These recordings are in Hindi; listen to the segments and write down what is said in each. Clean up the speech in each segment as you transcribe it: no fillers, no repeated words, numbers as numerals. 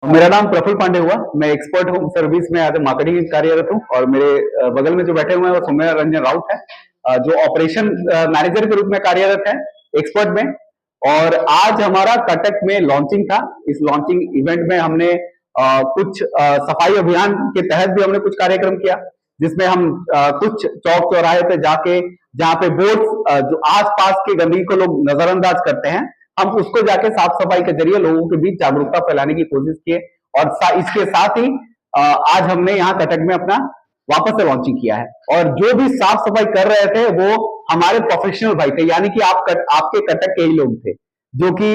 मेरा नाम प्रफुल्ल पांडे हुआ। मैं एक्सपर्ट होम सर्विस में एज ए मार्केटिंग कार्यरत हूँ और मेरे बगल में जो बैठे हुए हैं वो सौम्य रंजन राउत है, जो ऑपरेशन मैनेजर के रूप में कार्यरत है एक्सपर्ट में। और आज हमारा कटक में लॉन्चिंग था। इस लॉन्चिंग इवेंट में हमने कुछ सफाई अभियान के तहत भी हमने कुछ कार्यक्रम किया, जिसमें हम कुछ चौक चौराहे पे जाके जहाँ पे बोर्ड जो आसपास की गंदगी को लोग नजरअंदाज करते हैं, हम उसको जाके साफ सफाई के जरिए लोगों के बीच जागरूकता फैलाने की कोशिश किए। और इसके साथ ही आज हमने यहाँ कटक में अपना वापस से लॉन्चिंग किया है। और जो भी साफ सफाई कर रहे थे वो हमारे प्रोफेशनल भाई थे, यानी कि आपके कटक के ही लोग थे, जो कि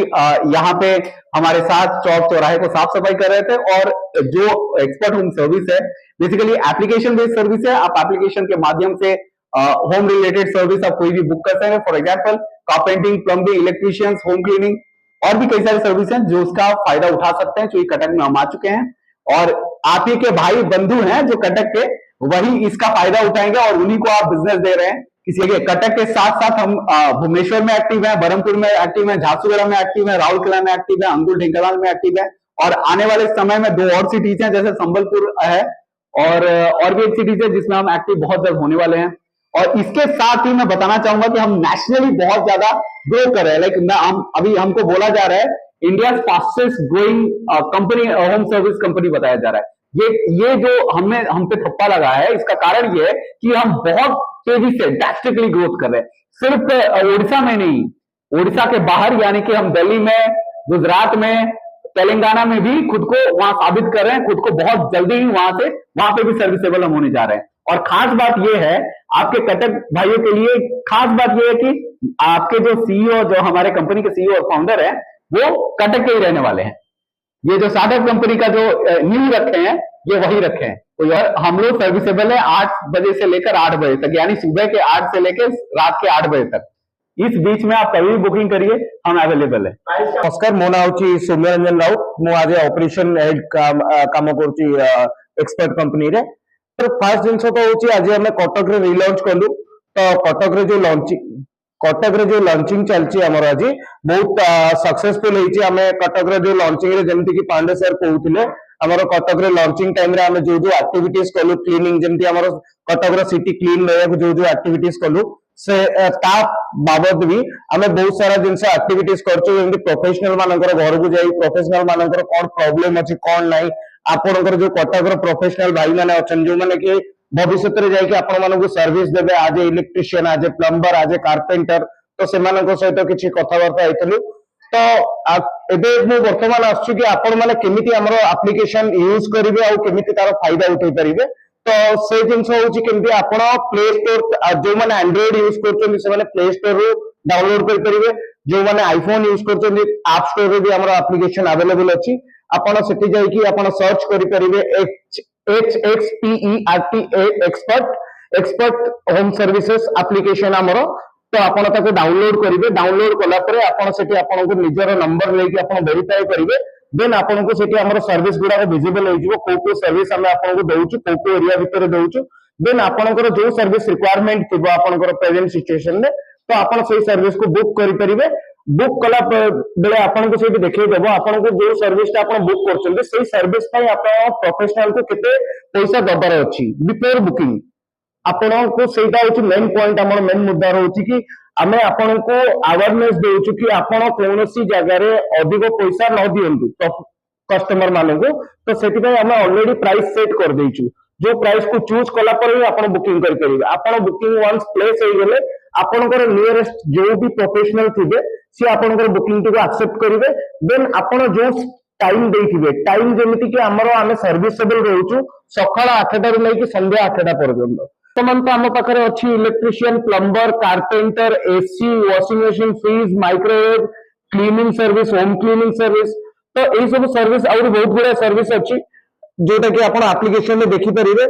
यहाँ पे हमारे साथ चौक चौराहे को साफ सफाई कर रहे थे। और जो एक्सपर्ट होम सर्विस है बेसिकली एप्लीकेशन बेस्ड सर्विस है। आप एप्लीकेशन के माध्यम से होम रिलेटेड सर्विस आप कोई भी बुक कर सकते हैं। For example carpentry, plumbing, electricians, home cleaning और भी कई सारे सर्विस हैं जो उसका फायदा उठा सकते हैं, जो कटक में हम आ चुके हैं। और आप ही के भाई बंधु हैं जो कटक के, वही इसका फायदा उठाएंगे और उन्हीं को आप बिजनेस दे रहे हैं। किसी के कटक के साथ साथ हम भुवनेश्वर में एक्टिव है, बरहमपुर में एक्टिव है, झारसुगुड़ा में एक्टिव है, राउरकेला में एक्टिव है, अंगुल ढेंकनाल में एक्टिव है। और आने वाले समय में 2 और सिटीज हैं, जैसे संबलपुर है और भी एक सिटीज है जिसमें हम एक्टिव बहुत जल्द होने वाले हैं। और इसके साथ ही मैं बताना चाहूंगा कि हम नेशनली बहुत ज्यादा ग्रो कर रहे हैं। लाइक अभी हमको बोला जा रहा है India fastest growing company, home service company बताया जा रहा है। ये जो हम पे थप्पा लगा है, इसका कारण ये है कि हम बहुत तेजी से ड्रास्टिकली ग्रोथ कर रहे हैं। सिर्फ ओडिशा में नहीं, ओडिशा के बाहर यानी कि हम दिल्ली में, गुजरात में, तेलंगाना में भी खुद को वहां साबित कर रहे हैं। खुद को बहुत जल्दी ही वहां पे भी सर्विसेबल हम होने जा रहे हैं। और खास बात यह है आपके कटक भाइयों के लिए, खास बात यह है कि आपके जो सीईओ, जो हमारे कंपनी के सीईओ और फाउंडर है, वो कटक के ही रहने वाले हैं। ये जो स्टार्टअप कंपनी का जो नींव रखे हैं ये वही रखे हैं। तो यार हम लोग सर्विसेबल है 8 बजे से लेकर 8 बजे तक, यानी सुबह के 8 से लेकर रात के 8 बजे तक। इस बीच में आप कभी भी बुकिंग करिए, हम अवेलेबल है। नमस्कार, मो ना होची सौम्य रंजन राउत। मु आज ऑपरेशन हेड काम करूची एक्सपर्ट कंपनी रे। तो फर्स्ट जिनस तो होची आज हम कटक रे रिलॉन्च कलु। तो कटक रे जो लॉन्चिंग चलची हमर आज बहुत सक्सेसफुल होईची। हमें कटक रे जो लॉन्चिंग रे जेमति कि पांडे सर कहउथिले, हमर कटक रे लॉन्चिंग टाइम रे हमें जो एक्टिविटीज कलु, क्लीनिंग जेमति हमर कटक रे सिटी क्लीन रहय जो एक्टिविटीज कलु से ता बाबद भी हमें बहुत सारा जिनस एक्टिविटीज करछु। जेमति प्रोफेशनल मानकर घर को जाई प्रोफेशनल मानकर कोन प्रॉब्लम अछि कोन नाही, आपनकर जो कटक रे प्रोफेशनल भाई माने अछन जो माने कि भविष्य रे जाई कि आपन मानको सर्विस देबे, आज इलेक्ट्रिशियन, आज प्लम्बर, आज कारपेंटर, तो सेमानक सहित किछि कथावार्ता हेतलु। तो एबे मु वर्तमान आछु कि आपन माने केमिति हमरो एप्लीकेशन यूज करिवे और केमिति तार फायदा उठै परिबे। तो से जिनस होची केमिति आपन प्ले स्टोर, जो माने एंड्रॉइड यूज करछन से माने प्ले स्टोर रो डाउनलोड कर परिबे, जो माने आईफोन यूज करछन ऐप स्टोर रे भी हमरो एप्लीकेशन अवेलेबल अछि। आपन सेठी जाई कि आपन सर्च करि परिबे एक्सपर्ट होम सर्विसेज एप्लीकेशन हमरो। तो आपन ताको डाउनलोड करिवे, डाउनलोड कला परे आपन सेठी आपन को निजर नंबर लेके आपन वेरीफाई करिवे। देन आपन को सेठी हमरो सर्विस गुडा विजिबल हो जिवो, को सर्विस हम आपन को दउछु, को एरिया भीतर दउछु। देन आपन को जो सर्विस रिक्वायरमेंट थिबो आपन को प्रेजेंट सिचुएशन में, तो आपन सेही सर्विस को बुक करि परिवे। बुक कला बेले आपन को सेठी देखै देबो आपन को जो सर्विस ता आपन बुक करछन सेही सर्विस पई आपन प्रोफेशनल को केते पैसा दबार अछि बिफोर बुकिंग। आपन को सेटा होची मेन पॉइंट, हमर मेन मुद्दा रहउची कि हमें आपन को अवेयरनेस देउछु कि आपन कोनोसी जगह रे अधिक पैसा न दियंतु तो कस्टमर मानको। तो सेति पई हम ऑलरेडी प्राइस सेट कर देइछु, जो प्राइस को चूज कला पर ही आपन बुकिंग कर परिबे। आपन बुकिंग वंस प्लेस हो गेले आपनकर नियरेस्ट जो भी प्रोफेशनल थिबे से आपनकर बुकिंग को एक्सेप्ट करिवे। देन आपन जो टाइम देइथिबे, टाइम जेमिति कि हमरो हमें सर्विसेबल रहउछु सकाळ 8टा रे लेके संध्या 8टा पर्यंत। तमन तो हम पाखरे अछि electrician, plumber, carpenter, AC, washing machine, fridge, microwave, cleaning service, home cleaning service. तो एई सब सर्विस और बहुत बड़ा सर्विस अछि जोटा कि आपण एप्लीकेशन में देखि परिबे।